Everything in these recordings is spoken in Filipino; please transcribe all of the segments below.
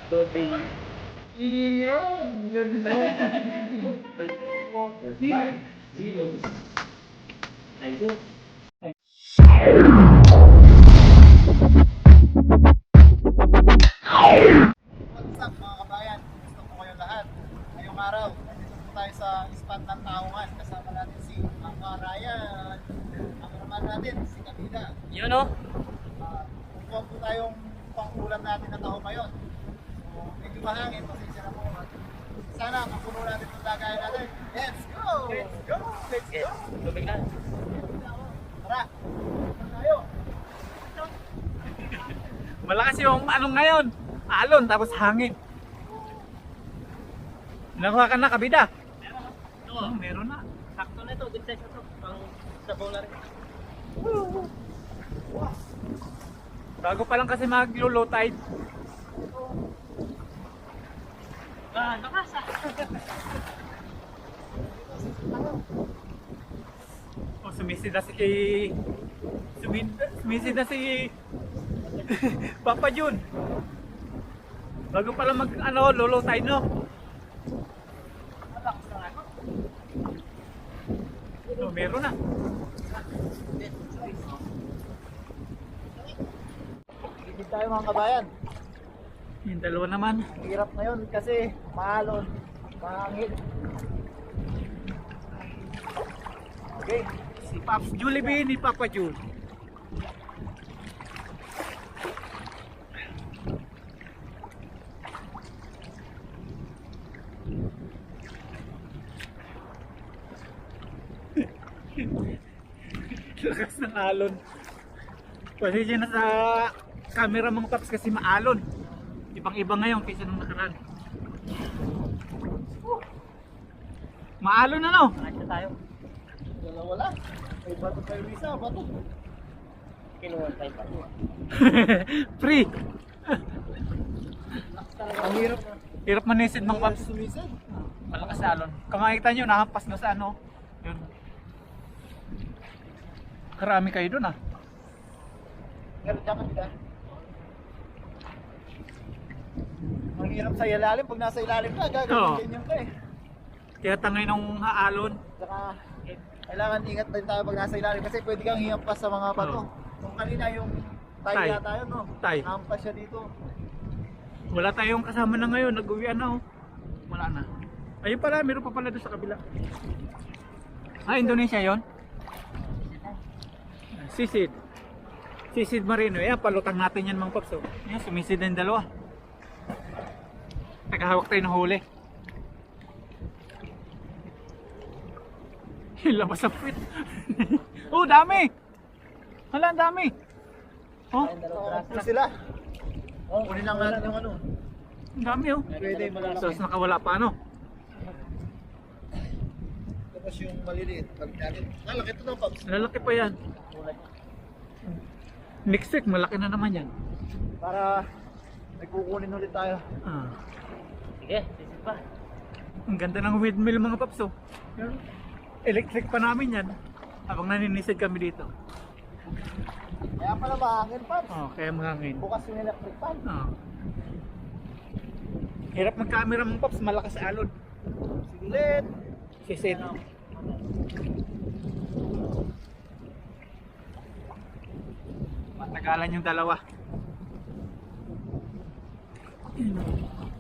Tubig. Iya, ganda. Ayun. What's up mga kabayan? Gusto ko kayo lahat. Ngayong araw, nandito po tayo sa spot ng Taungan. Kasama natin si Mama Ryan. Kameraman natin, si Camila. Yun o. Kung po tayong pang-ulam natin na taho ngayon. So, medyo mahangin, pasensya na po. Sana mapuno natin itong lagayan natin. Let's go! Let's go! Let's go! Tubig na. Tara! Tayo! Malakas yung anong ngayon. Alon, tapos hangin. Nakuha ka na, kabida? Oo, meron na. Sakto na ito, good size na ito. Pang sabaw na rin. Bago pa lang kasi mag-low tide. Lakas ah. Oh, sumisid na si sumisid na si Papa Jun. Bago pa lang mag lolo tide no. Oh, meron na. Hindi tayo mga kabayan. Yung dalawa naman. Hirap ngayon kasi maalon, mahangin. Okay. Si Pops Jollibee ni Papa Jun. Lakas ng alon. Pasensya na sa camera mga Pops kasi maalon. Ibang-iba ngayon kaysa nung nakaraan. Maalon na no? Nakasya tayo. Dalawa lang. May bato kayo isa, bato. Kinuha tayo pa. Free! Ang hirap. Hirap manisid mga Pops. Sumisid. Malakas na alon. Kung makikita nyo, nahampas na sa ano. Yun. Karami kayo dun ah. Pero dapat ka. Ang hirap sa ilalim. Pag nasa ilalim na, Oo. gagawin ganyan ka eh. Kaya tangay nung haalon. Saka, kailangan ingat din tayo pag nasa ilalim kasi pwede kang hihampas sa mga bato. Oo. Kung kanina yung Tay. tayo na tayo, no? Tay. Hampas siya dito. Wala tayong kasama na ngayon. Nag-uwian na oh. Wala na. Ayun pala, meron pa pala doon sa kabila. Ah, Indonesia yon. Sisid. Sisid Marino. Yan, palutang natin yan mga Pops. Oh. Yan, sumisid na yung dalawa. Nakahawak tayo ng huli. Labas sa pit. Oh, dami. Hala, ang dami. Oh, Ito sila. Oh, kunin lang natin yung ano. ang dami oh. Pwede malalaki. So, nakawala pa ano. Tapos yung maliliit. Pag natin. Lalaki ito na, Pops. Lalaki pa yan. Next week, malaki na naman yan. Para may kukunin ulit tayo. Ah. Sige, sisid pa. Ang ganda ng windmill mga Pops oh. Electric pa namin yan. Habang naninisid kami dito. Kaya pala mahangin, Pops. Oh, kaya mahangin. Bukas yung electric fan. Oh. Hirap mag-camera mga Pops, malakas alon. Siglit. Sisid. Matagalan yung dalawa.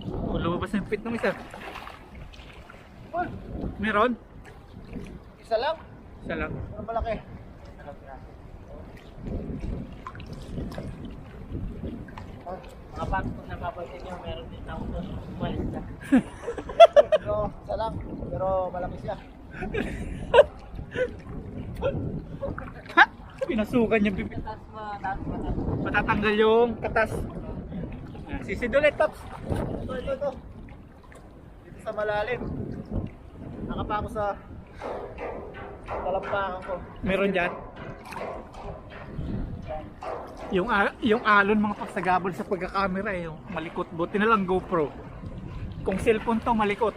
Oh, lumabas na yung pit ng isa. Paul, Meron? isa lang. Isa lang. Ano malaki? Mga Pops, kung napapansin nyo, meron din ako doon. Umalis na. So, isa lang. Pero malaki siya. Pinasukan niya bibig. Matatanggal yung katas. Sisid ulit, Pops. Ito. Dito sa malalim. Nakapako sa talampakan ko. Meron dyan. Yung alon mga Pops, sagabol sa pagkakamera eh. Yung malikot. Buti na lang GoPro. Kung cellphone to, malikot.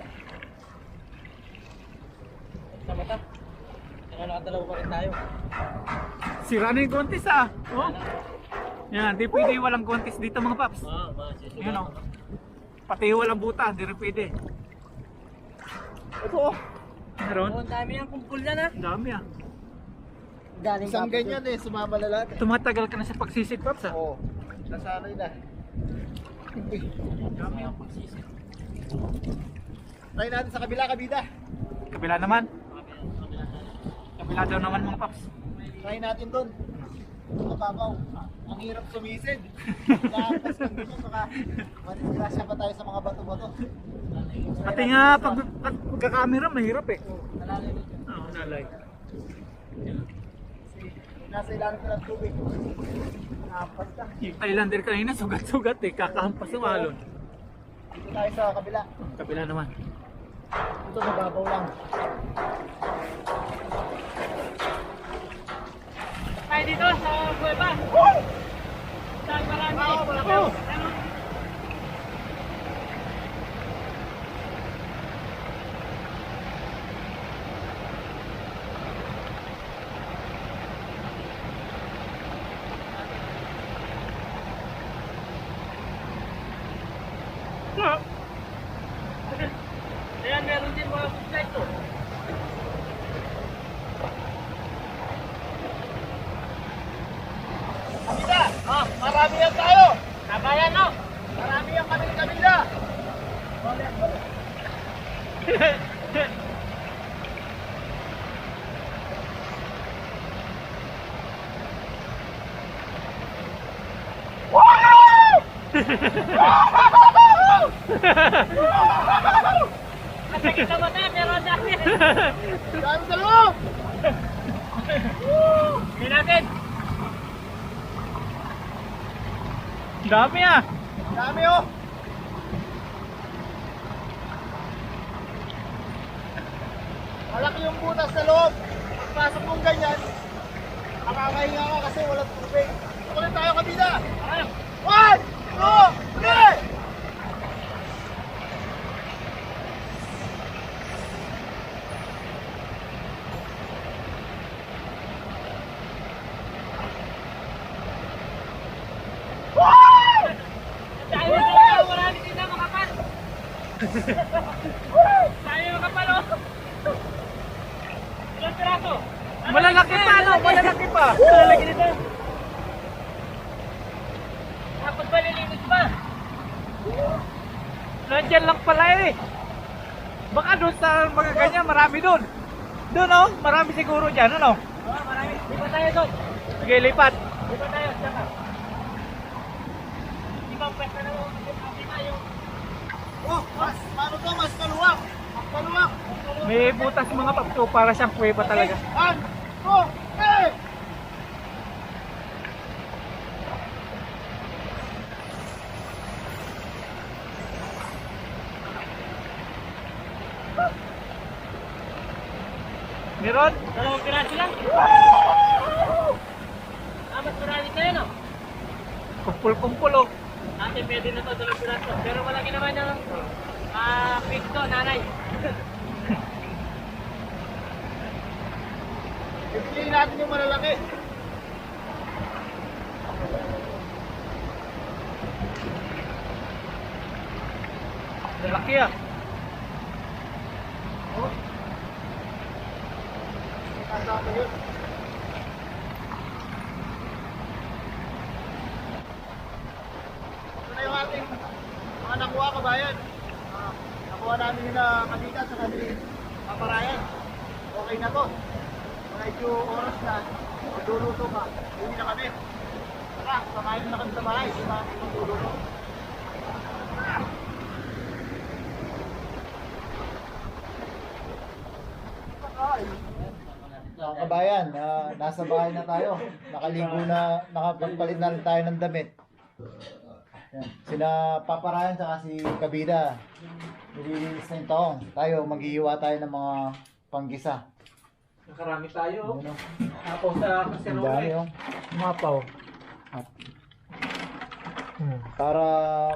Sa mata. Nakadalawa pa rin tayo. Sira na yung contest ah. Oh. Yan, di pwede walang guwantes dito mga paps. Yan o. Pati walang buta, di rin pwede. Ito oh. Meron? Ang dami ang kumpul na. Ang dami ah. Galing Isang ganyan eh, sumama na lahat. Tumatagal ka na sa pagsisid paps ah. Oo. Nasanay na. Dami ang pagsisid. Try natin sa kabila, kabida. Kabila naman. Kabila daw naman mga paps. Try natin doon. Mababaw. Ang hirap sumisid. Naampas lang din yun, baka manisgrasya pa tayo sa mga bato-bato. Pati nga pagkakamera mahirap eh. Oo, nalay. Nasa ilalim ka ng tubig. Naampas ka. Yung Thailander kanina sugat-sugat eh, kakahampas ng alon. Dito tayo sa kabila. Kabila naman. Ito mababaw lang. Tayo dito sa Cueva. Saan marami? Malaki. Ayan, meron din mga food to. Kabila! Marami yan tayo! Kabayan no? Marami yan kami kabila! Masakit na mata, pero ang dami. Dami sa loob! Hindi natin. Dami ah! Dami oh! Malaki yung butas sa loob. Pagpasok mong ganyan, nakakahinga ka kasi walang tubig. Ulit tayo kabila! 1, 2, 3! Tayo na, marami din na makapal. Tayo makapal oh. Ilang piraso? Malalaki pa no? Malalaki pa! Lalagyan nito. Tapos malilinis pa. Nandyan lang pala eh. Baka doon sa mga ganyan, marami doon. Doon oh, marami siguro dyan, ano? Oo, marami. Di ba tayo doon? Sige, lipat. Di ba tayo? Saka. Di ba pwesta na mo? Di ba yung... Oh, paano to? Mas maluwak! Mas maluwak! May butas mga papso para siyang kuweba talaga. 1, 2, 3! Meron? Dalawang piraso lang. Mas marami tayo no? Kumpul-kumpul oh. Ate, pwede na to dalawang piraso. Pero malaki naman yung pig to, nanay. Pipiliin natin yung malalaki. Lalaki ah. Kasama yun. Ito na yung ating mga nakuha kabayan. Nakuha namin yung kanina sa kanilang paparayan. Okay na to. Medyo oras na. Magluluto ka. Uwi na kami. Tara, samahin na kami sa bahay. Hindi na kami magluluto. Mga kabayan, nasa bahay na tayo. Nakaligo na, nakapagpalit na rin tayo ng damit. Yan. Sina Paparayan saka si Kabida. Nililinis na yung taong. Tayo, maghihiwa tayo ng mga panggisa. Nakarami tayo oh. Ano? Apaw sa Ang kaserola dami eh. oh. Umapaw. Para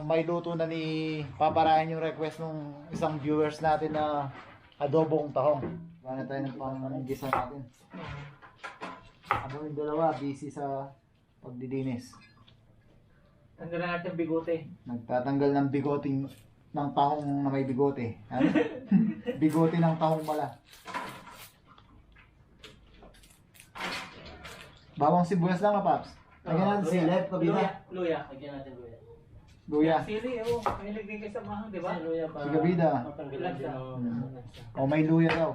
may luto na ni Paparayan yung request ng isang viewers natin na adobong tahong. Gana tayo ng panggisa natin. Habang yung dalawa, busy sa pagdidinis. Tanggalan natin bigote. Nagtatanggal ng bigoting ng tahong na may bigote. Ano? Bigote ng tahong pala. Bawang sibuyas lang na, Paps. Lagyan natin silip, kabila. Luya. Lagyan natin luya. Luya. Sili, may lagay kayo sa mahang, di ba? Kasi luya para Si Gabida. matanggalan din ng O may luya daw.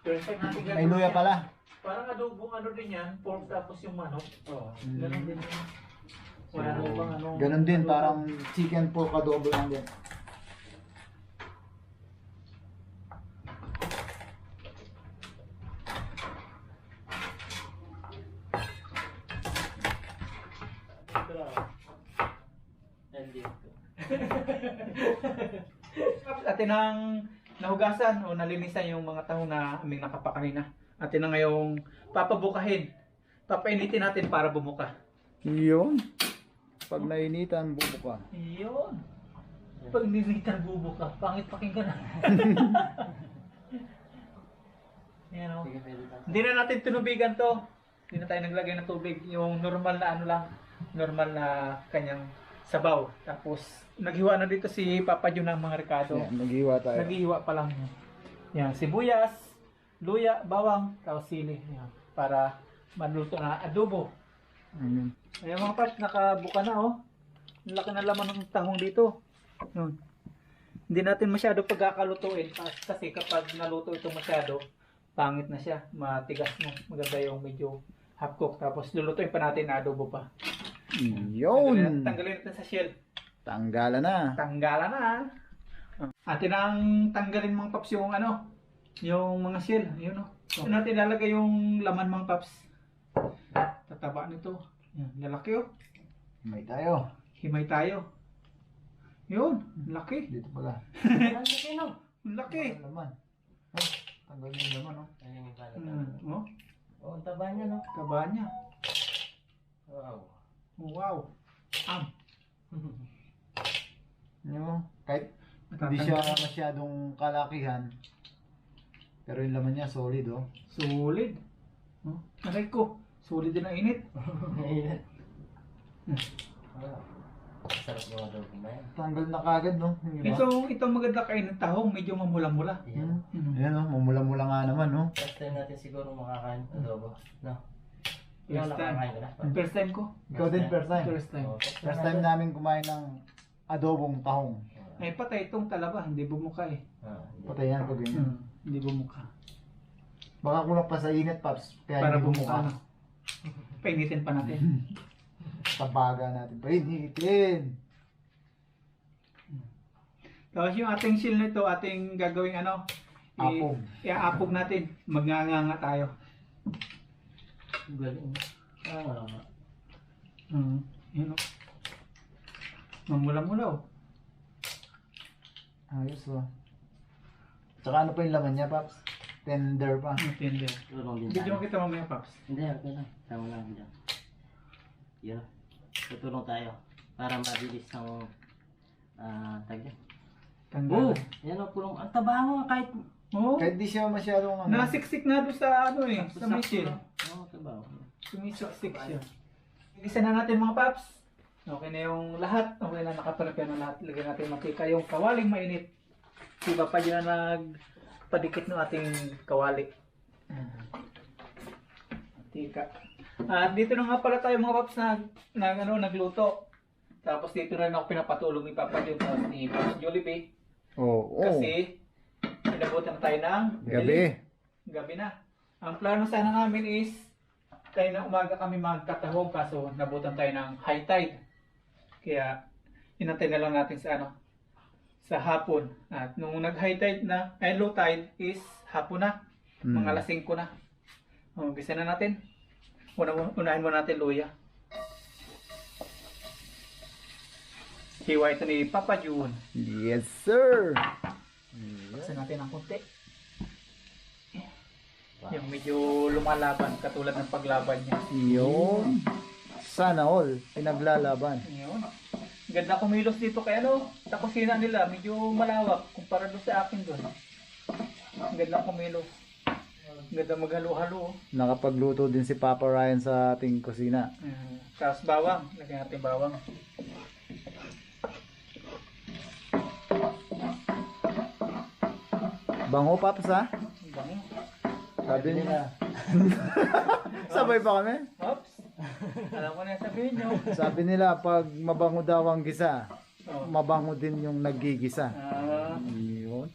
First time natin May luya pala. Parang adobong ano din yan, pork tapos yung manok. Oo. Ganun din yan. Wala nang ibang ano. Ganon din, parang chicken pork adobo lang din. Atin ang nahugasan o nalinisan yung mga tahong na aming nakapa kanina. Atin na ngayong papabukahin. Papainitin natin para bumuka. Yun. Pag nainitan, bubuka. Yun. Pag ninitan bubuka, pangit pakinggan na. Yan o. Hindi na natin tinubigan to. Hindi na tayo naglagay ng tubig. Yung normal na ano lang. Normal na kanyang sabaw. Tapos, naghiwa na dito si Papa Jun ng mga Ricardo. Yan, naghiwa tayo. Naghiwa pa lang. Yan, sibuyas, luya, bawang, tapos sili. Yan, para maluto na adobo. Ayun. Ayan mga paps, nakabuka na oh. Ang laki na laman ng tahong dito. Yun. Hindi natin masyado pagkakalutuin kasi kapag naluto ito masyado, pangit na siya. Matigas mo. Maganda yung medyo half cook. Tapos lulutuin pa natin na adobo pa. Yun. Tanggalin natin sa shell. Tanggalan na. Tanggalan na. Atin ang tanggalin mga paps yung ano, yung mga shell. Yun oh. Doon natin lalagay yung laman mga paps. Tataba nito. Yan, lalaki oh. May tayo. Himay tayo. Yun, laki. Dito pala. Ang laki no. Ang laki. Ang laman. Oh, tanggal yung laman, oh. Ayun yung pala. Oh, Oh, ang taba niya no. taba niya. Wow. Oh, wow. Yung, kahit hindi siya masyadong kalakihan, pero yung laman niya solid, oh. Solid. Oh, aray ko. Solid din ang init. Sarap yung adobo ba yan? Tanggal na kagad, no? Yung iba. Ito maganda kainin tahong. Medyo mamula-mula. Ayan. Ayan, oh. Mamula-mula nga naman, no? First time natin siguro makakain adobo. No? First time. Nakakain ka na? First time ko. Ikaw din, first time. First time. Oh, First time namin kumain ng adobong tahong. Ay, patay itong talaba. Hindi bumuka eh. Patay yan pag ganyan. Hindi bumuka. Baka kulang pa sa init, Paps. Kaya Para hindi bumuka. Ano. Painitin pa natin. Tabaga natin. Painitin. Tapos yung ating shield nito, ating gagawing ano? Apog. Iapog natin. Magnganga tayo. Galing. Wala nga. Yun o. Mamula-mula o. Ayos, oh. Tsaka ano pa yung laman niya, Paps? Tender pa. Tender. Tulong din Video tayo. mo kita mamaya, Paps. Hindi, okay lang. Tama lang dyan. Yun. Tutulong tayo. Para mabilis ng tagyan. Tanggal. Yan o, pulong. Ang taba mo kahit... Oo. Kahit di siya masyadong ano. Nasiksik na doon sa ano eh. Sa may sakto shield. lang. Oo, taba. Sumisiksik siya. Igisa na natin mga Paps. Okay na yung lahat. Okay na nakaprepare na lahat. Lagyan natin matika yung kawaling mainit. Diba pa dyan na nagpadikit ng ating kawali. Tika. At dito na nga pala tayo mga Paps nagluto. Tapos dito na rin ako pinapatulong ni Papa Jun tapos ni Paps Jollibee. Oo. Kasi inabutan tayo ng Gabi. Gabi na. Ang plano sana namin is tayo na umaga kami magkatahong kaso nabutan tayo ng high tide. Kaya inantay na lang natin sa sa hapon. At nung nag-high tide na, ay low tide is hapon na. Mga alas 5 na. Umpisa na natin. Unahin mo natin luya. Hiwa ito ni Papa Jun. Yes, sir. Buksan natin ng konti. Yung medyo lumalaban katulad ng paglaban niya. Yun. Sana all. Pinaglalaban. Yun. Ganda kumilos dito kaya sa kusina nila. Medyo malawak kumpara doon sa akin doon. Ganda kumilos. Ganda maghalo-halo. Nakapagluto din si Papa Ryan sa ating kusina. Tapos bawang. Lagyan natin bawang. Bango, Paps, ha? Ang bango. Sabi nila. Sabay pa kami. Oops. Alam ko na yung sabihin nyo. Sabi nila, pag mabango daw ang gisa, Oh. mabango din yung nagigisa. Yun.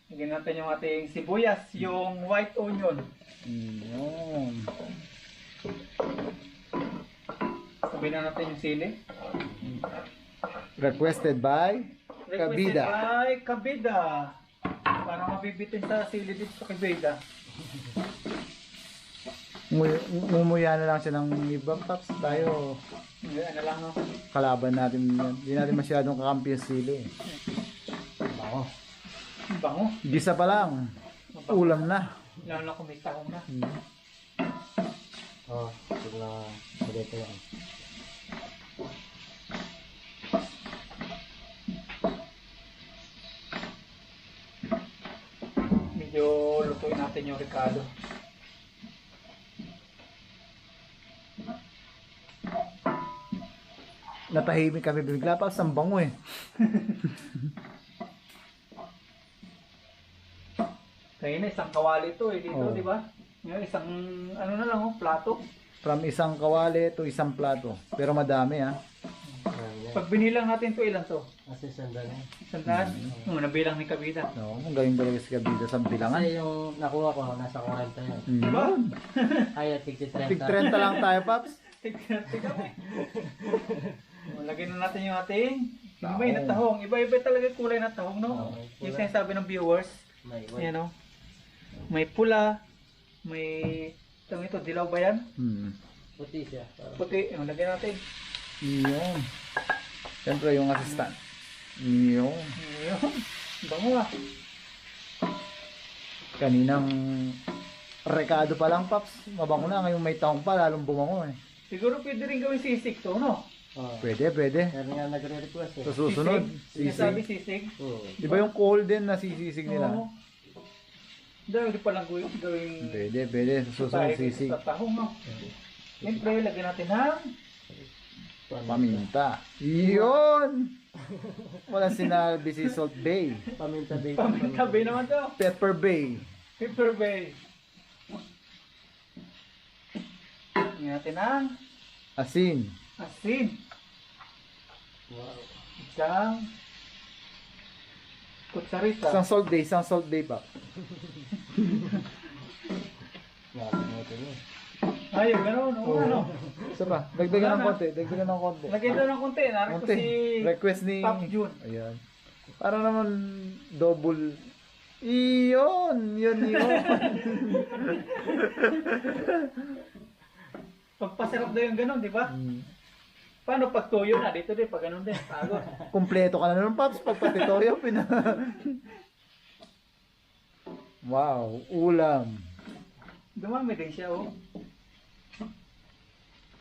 Lagyan natin yung ating sibuyas, yung white onion. Yun. Sabihin na natin yung sili. Requested by Requested Kabida. by Kabida. Para mabibitin sa sili dito sa Kabida. Ngumuya na lang siya ng ibang Paps. Tayo, Hindi, ano lang no. kalaban natin yan. Hindi natin masyadong kakampi yung sili. Bango. Ang bango. Gisa pa lang, ulam na. Lalo na kung may tahong na. Oh, ito na. Dito yan. Medyo lutuin natin yung Ricardo. Natahimik kami bigla Paps, ang bango eh. Kaya na isang kawali to eh dito, Oh. di ba? Ngayon isang ano na lang oh, plato. From isang kawali to isang plato. Pero madami ha. Pag binilang natin to ilan to? Kasi sandali. Sandaan? Nabilang ni Kabida. No, ang galing talaga si Kabida sa bilangan. Kasi yung nakuha ko, nasa 40 yan. Diba? Ay, tig 30. Tig 30 lang tayo Paps. Tignan kami. Lagyan na natin yung ating Tahong. himay na tahong. Iba-iba talaga kulay na tahong, no? Oo, may pula. Yung sinasabi ng viewers. May white. Yan, no? May pula, may... Itong ito, dilaw ba yan? Puti siya. Parang Puti. Yung lagyan natin. Yun. Siyempre yung assistant. Yun. Yun. Bango ah. Kaninang rekado pa lang Paps. Mabango na. Ngayon may taong pa. Lalong bumango eh. Siguro pwede rin gawin sisig to, no? oh. Pwede, pwede. Kaya nga nagre-request eh. Sa susunod. Sinasabi Sisig. sisig. Oo. Di ba yung golden na sisig nila? Oo. Dahil pa lang gawing Pwede, pwede. Sa susunod tayo sisig. sa tahong, no? Siyempre, lagyan natin ng Paminta. Yun! Walang sinabi si Salt Bay. Paminta bay. pamintabi naman to. Pepper Bay. Pepper bay. Lagyan natin ng Asin. asin. Wow. Isang kutsarita. Isang Salt Bay pa. Nakakalimutan niyo. Ayun, gano'n. Oo, ano. Isa pa. Dagdagan ng konti. Dagdagan ng konti. Lagyan doon ng konti. Narito Konti. si Request ni... Pop June. Ayan. Para naman double... Iyon! Yun. Pagpasarap daw yung gano'n, di ba? Paano pag tuyo na? Dito din, pag gano'n din. Pagod. Kompleto ka na nun, Pops. Pag patitoyo, Wow, ulam. Dumami din siya, oh.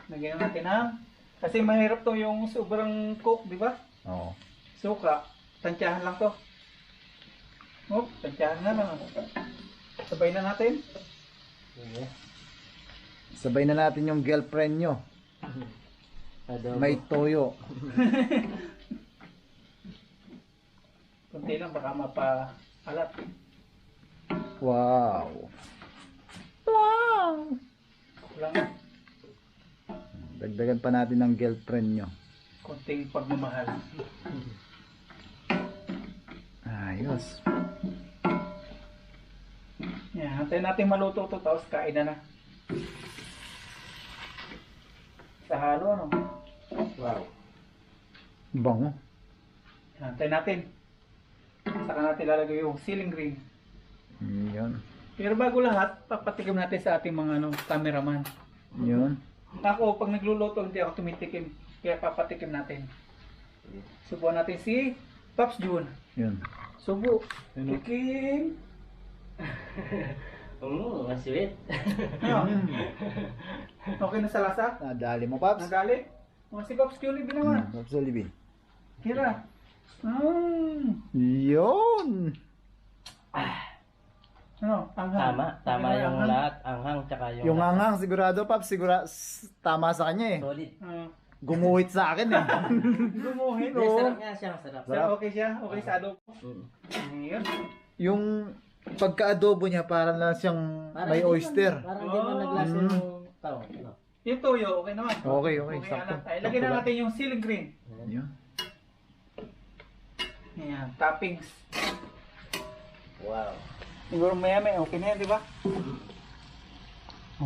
Lagyan natin ng... Kasi mahirap to yung sobrang cook, di ba? Oo. Suka. Tansyahan lang to. Oh, tansyahan na lang. Sabay na natin. Sige. Sabay na natin yung girlfriend nyo. Adobo. May toyo. Kunti lang, baka mapaalat. Wow. Wow. Lang, Dagdagan pa natin ng girlfriend nyo. kunting pagmamahal. Ayos. Yan, hantayin natin maluto to, tapos kain na. Sa halo, ano? Wow. Bango. Hantayin natin. Saka natin lalagay yung ceiling green. Yun. Pero bago lahat, papatikim natin sa ating mga cameraman. Yun. Ako, pag nagluluto, hindi ako tumitikim. Kaya papatikim natin. Subuan natin si Pops June. Yun. Subo. Tikim. Masweet. Ano? Okay na sa lasa? Nadali mo, Pops. Nagali? O si Pops June, din naman. Pops Olivin. Kira. Yun. Ano? Anghang. Tama Ano yung anghang? lahat. Anghang tsaka yung... Yung anghang, sigurado, Pops. Tama sa kanya eh. Solid. Gumuhit sa akin eh. Gumuhin. Hindi, sarap nga siya. Sarap. Siya, okay siya? Okay sa adobo? Mm. Ayun. Yung pagka-adobo niya, parang lang siyang may oyster. Parang di man naglasa Mm. yung tao. Ano? Yung toyo, okay naman. Okay, Okay, sakto. anak tayo. Lagyan na natin yung ceiling green. Yan. Ayan, toppings. Wow. Siguro maya may okay na yan, di ba?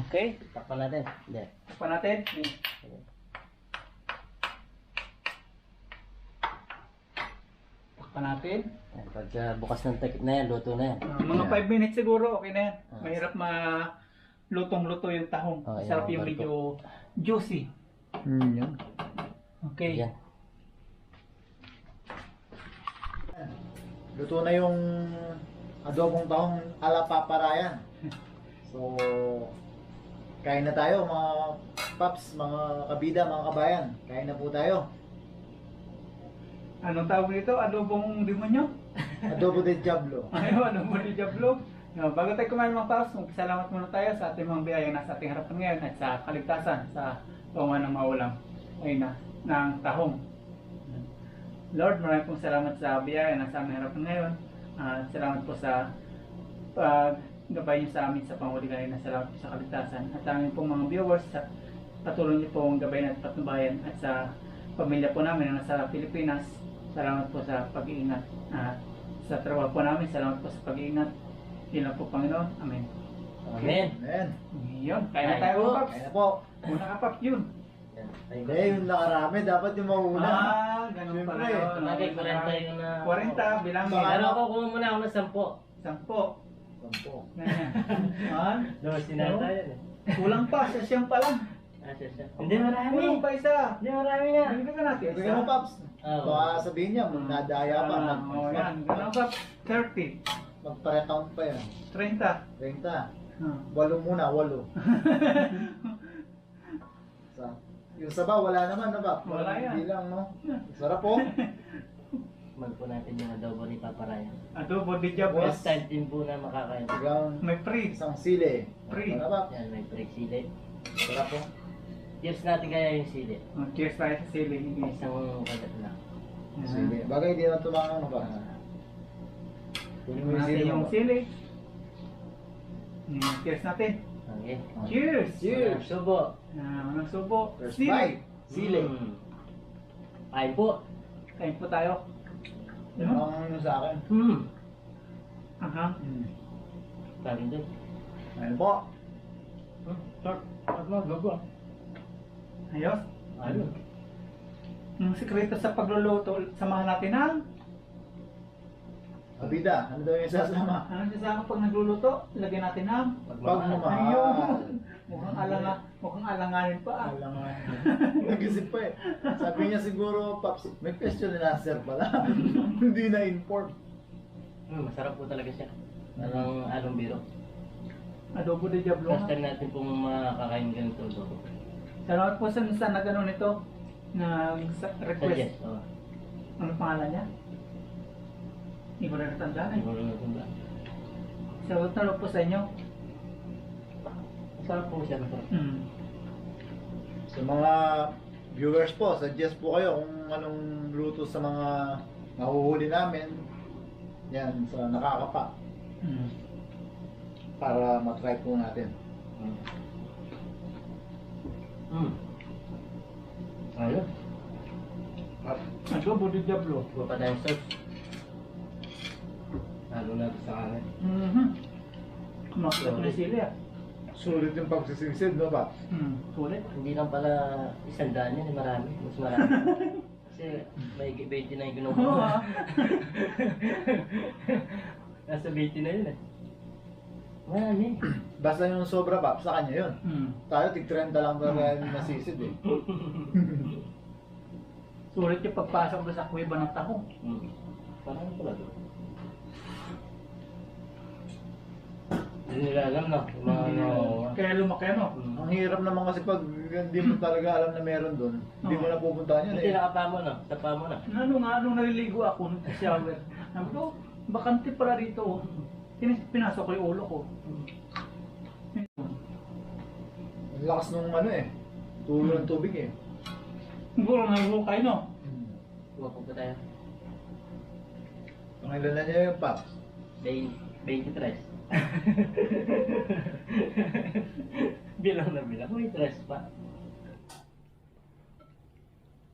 Okay. Takpan natin. Hindi. Pa natin. Pa natin. Ayan, pagka bukas ng takip na yan, luto na yan. Mga 5 minutes siguro, okay na yan. Ah. Mahirap lutong-luto yung tahong. Oh, Sarap yan, yung barko. medyo juicy. Yan. Okay. Yan. Luto na yung adobong tahong ala paparayan. So, kain na tayo mga paps, mga kabida, mga kabayan. Kain na po tayo. Anong tawag nito? Adobong demonyo? Adobo de Diablo. Ayaw, adobong di Diablo. Bago tayo kumain mga paps, magpasalamat muna tayo sa ating mga biyaya na nasa ating harapan ngayon at sa kaligtasan sa tungan ng maulam ay ng tahong. Lord, maraming pong salamat sa biyaya na sa aming harapan ngayon. At salamat po sa paggabay niyo sa amin sa panguligayan na salamat po sa kaligtasan. At sa aming pong mga viewers, sa patuloy niyo pong gabayan at patnubayan at sa pamilya po namin na nasa Pilipinas, salamat po sa pag-iingat. At sa trabaho po namin, salamat po sa pag-iingat. Yun lang po, Panginoon. Amen. Amen. Amen. Yun, kaya na Kain tayo po. mga paps. Kain na po. Una ka paps, yun. Yan. Ayun. Hindi, yung nakarami. Dapat yung mauna. Ganun pala Siyempre. yun. Bagay, 40 yung na... 40, bilangin. Baka- Pero ako kuha muna ako ng 10. 10. Sampo. Ganyan. Man, Dos sinata yan eh. kulang pa, sa siyang pa lang. Siya. Hindi marami. Kulang pa isa. Hindi marami nga. Bigyan ka natin Bigyan mo, Paps. Oo. Baka sabihin niya, nadaya pa. Oo, yan. Ganun pa, 30, Magpa-recount pa yan. 30. 30. Hmm. 8 muna, 8. Yung sabaw, wala naman, no, Pap? Wala yan. Hindi lang, no? Sarap po. Man po natin yung adobo ni Papa Ryan. Adobo de Diablo. First time din po na makakain. Hanggang May free. isang sili. Free. Ano, Pap? Yan, may break sili. Sarap po. Cheers natin kaya yung sili. Cheers tayo sa sili. Isang kagat lang. Sili. Bagay, di na tumangang, no, Pap? Kunin mo yung sili Natin mo. yung sili. Cheers natin. Okay. Cheers! Cheers! Subo. Unang subo. First Sili. bite. Sili. Kain po. Kain po tayo. Yan ang ano sa akin. Aha. Kain din. Ayun po. Sarap. Sarap na, gago. Ayos. Ayun. Yung sikreto sa pagluluto, samahan natin ng Kabida, ano daw yung sasama? ano sasama pag nagluluto, lagyan natin ng Pagmamahal. ayun. Mukhang alanganin pa. Alam nga. Nag-isip pa eh. Sabi niya siguro, Paps, may question and answer pala. Hindi na-inform. Masarap po talaga siya. Walang along biro. Adobo de Diablo. First time natin pong makakain ganito adobo. Salamat po sa nag-ano nito, request. Suggest. Oo. Ano pangalan niya? Hindi ko na natandaan eh. Siguro na ito ba? Salamat po sa inyo. Masarap po siya. Masarap. Sa mga viewers po, suggest po kayo kung anong luto sa mga nahuhuli namin. Yan, sa nakakapa. Para matry po natin. Ayun. Adobo de Diablo. Buka pa tayong sauce. Halo natin sa kanin. Kumakit na sili ah. Sulit yung pagsisisid, no ba? Sulit. Hindi lang pala 100 yan, marami. Mas marami. Kasi may 20 na yung Oo ginuha. ah. Nasa 20 na yun eh. Marami. Basta yung sobra, Pap, sa kanya yun. Tayo, tig-30 lang talaga yung nasisid eh. Sulit yung pagpasok mo sa kuweba ng taho. Parang pala doon. Hindi nila alam na. Yung mga ano. Kaya lumaki ano. Ang hirap naman kasi pag hindi mo talaga alam na meron doon, hindi mo na pupuntahan yun Hindi eh. nakapa mo na. Tapa mo na. Ano nga, nung naliligo ako nung shower, sabi ko, bakante pala dito. Pinasok ko yung ulo ko. Ang lakas nung ano eh. Tulo ng tubig eh. Siguro nahihukay no. Huwag po tayo. Pangilan na niya yung Paps. Day 23. Bilang na bilang. May 3 pa.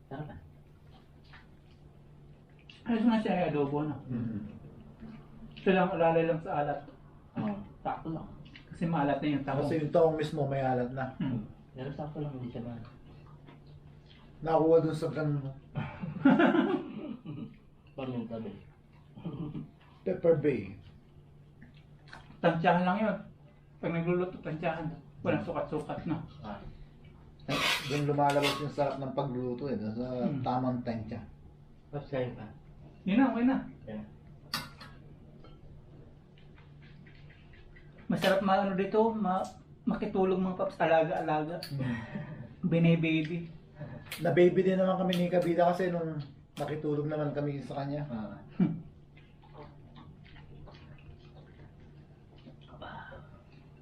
Sarap ah. Ayos nga siya ay adobo, no? Ito lang, alalay lang sa alat. Oo. Sakto lang. Kasi maalat na yung tahong. Kasi yung taong mismo may alat na. Pero sakto lang, hindi siya man. Nakuha dun sa gan mo. Paminta din. Pepper Bay. Tansyahan lang yun. Pag nagluluto, tansyahan. Walang sukat-sukat, no? Ah. Doon lumalabas yung sarap ng pagluluto eh. Sa tamang tansya. Tapos kayo pa. Yun na, okay na. Yan. Masarap maano dito, makitulog mga paps, alaga-alaga. Bine-baby. Na-baby din naman kami ni Kabida kasi nung nakitulog naman kami sa kanya.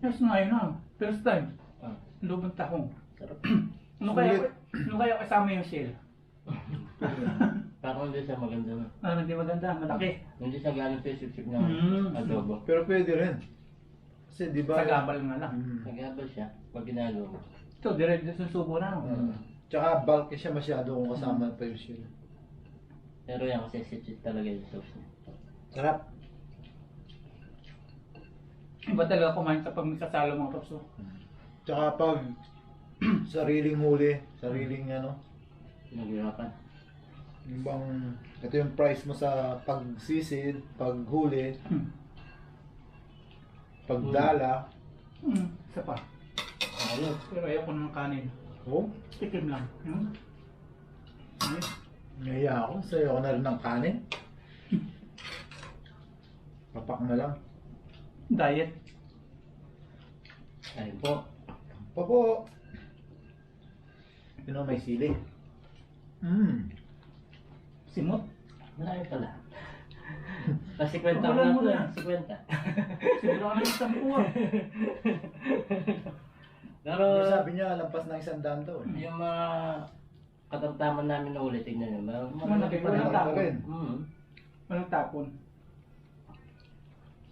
Yes nga yun na. First time. Ah. Lubang tahong. Sarap. Ano kaya kasama yung shell? Parang hindi siya maganda na. Hindi maganda, malaki. Hindi siya galing sa isip-isip na adobo. Pero pwede rin. Kasi di ba? Sa gabal nga lang. Nagabal siya pag ginalo mo. Ito, dire-dire sa subo na. Tsaka bulky siya masyado kung kasama pa yung shell. Pero yan kasi sitsit talaga yung sauce niya. Sarap. Iba talaga kumain kapag may sasalo mga paps. Tsaka pag sariling huli, sariling ano, Naghirapan. yung bang, ito yung price mo sa pagsisid, paghuli, pagdala. Isa pa. Ayun. Pero ayoko ng kanin. Oh, Tikim lang. Ayun. ngaya ako. Sayo ko na rin ng kanin. Papak na lang. Diet. Ayun po. Papo! Yun o, may sili. Simot. Marami pala. Kasi kwenta ko Wala na mo ito na. eh. Si kwenta. Siguro kami ng sampu. Pero Sabi niya, lampas ng 100 daw eh. yung mga katamtaman namin na ulit, tignan nyo. Malaki, walang Malaki tapon. rin. Walang tapon.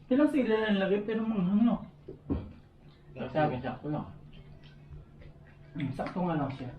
Ilang sila lang lagay pero manghang no. Pero sa akin, sakto lang. Sakto nga lang siya.